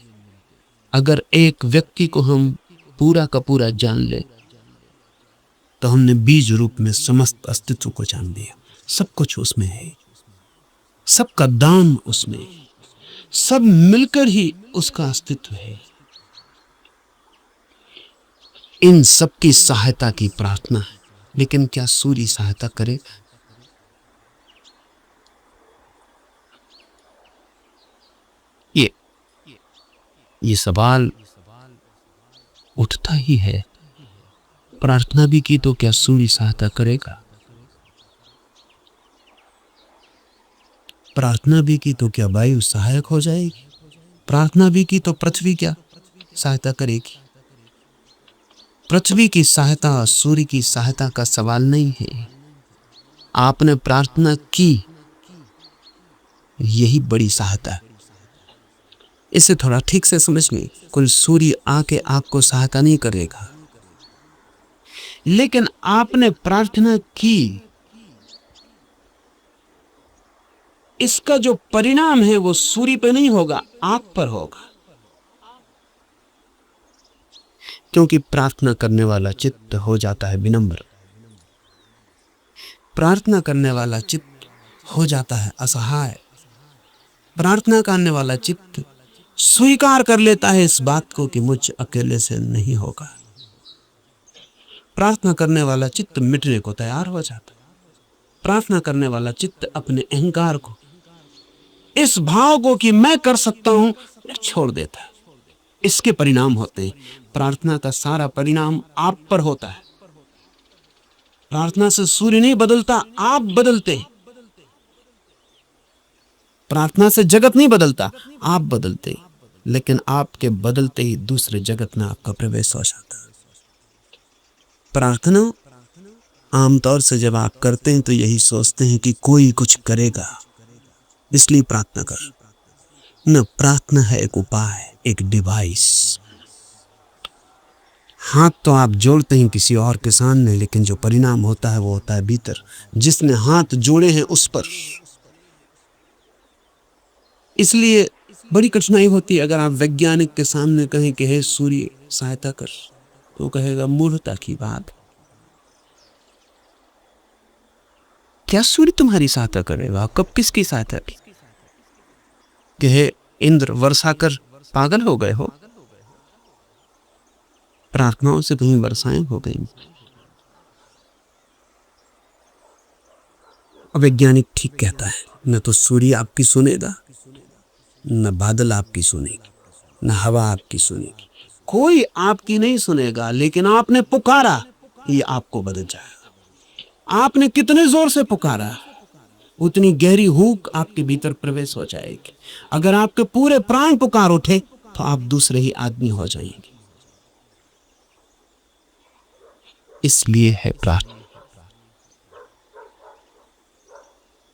अगर एक व्यक्ति को हम पूरा का पूरा जान ले तो हमने बीज रूप में समस्त अस्तित्व को जान लिया। सब कुछ उसमें है, सबका दान उसमें है, सब मिलकर ही उसका अस्तित्व है। इन सबकी सहायता की प्रार्थना है, लेकिन क्या सूर्य सहायता करे? ये सवाल उठता ही है। प्रार्थना भी की तो क्या सूर्य सहायता करेगा? प्रार्थना भी की तो क्या वायु सहायक हो जाएगी? प्रार्थना भी की तो पृथ्वी क्या सहायता करेगी? पृथ्वी की सहायता सूर्य की सहायता का सवाल नहीं है। आपने प्रार्थना की, यही बड़ी सहायता। इसे थोड़ा ठीक से समझ लें। कुल सूर्य आके आपको सहायता नहीं करेगा, लेकिन आपने प्रार्थना की, इसका जो परिणाम है वो सूर्य पे नहीं होगा, आप पर होगा। क्योंकि प्रार्थना करने वाला चित्त हो जाता है विनम्र, प्रार्थना करने वाला चित्त हो जाता है असहाय, प्रार्थना करने वाला चित्त स्वीकार कर लेता है इस बात को कि मुझ अकेले से नहीं होगा। प्रार्थना करने वाला चित्त मिटने को तैयार हो जाता है। प्रार्थना करने वाला चित्त अपने अहंकार को, इस भाव को कि मैं कर सकता हूं, छोड़ देता है। इसके परिणाम होते हैं। प्रार्थना का सारा परिणाम आप पर होता है। प्रार्थना से सूर्य नहीं बदलता, आप बदलते। प्रार्थना से जगत नहीं बदलता, आप बदलते। लेकिन आपके बदलते ही दूसरे जगत में आपका प्रवेश हो जाता है। प्रार्थना आमतौर से जब आप करते हैं तो यही सोचते हैं कि कोई कुछ करेगा, इसलिए प्रार्थना कर। न, प्रार्थना है एक उपाय, एक डिवाइस। हाथ तो आप जोड़ते हैं किसी और के सामने, लेकिन जो परिणाम होता है वो होता है भीतर, जिसने हाथ जोड़े हैं उस पर। इसलिए बड़ी कठिनाई होती है अगर आप वैज्ञानिक के सामने कहें कि हे सूर्य सहायता कर, तो कहेगा मूर्खता की बात। क्या सूर्य तुम्हारी सहायता करेगा? कब किसकी सहायता की? कि हे इंद्र वर्षा कर, पागल हो गए हो? प्रार्थनाओं से कहीं वर्षाएं हो गई। वैज्ञानिक ठीक कहता है, न तो सूर्य आपकी सुनेगा, न बादल आपकी सुनेगी, न हवा आपकी सुनेगी, कोई आपकी नहीं सुनेगा। लेकिन आपने पुकारा, ये आपको बदल जाएगा। आपने कितने जोर से पुकारा, उतनी गहरी हूक आपके भीतर प्रवेश हो जाएगी। अगर आपके पूरे प्राण पुकार उठे तो आप दूसरे ही आदमी हो जाएंगे। इसलिए है प्रार्थना।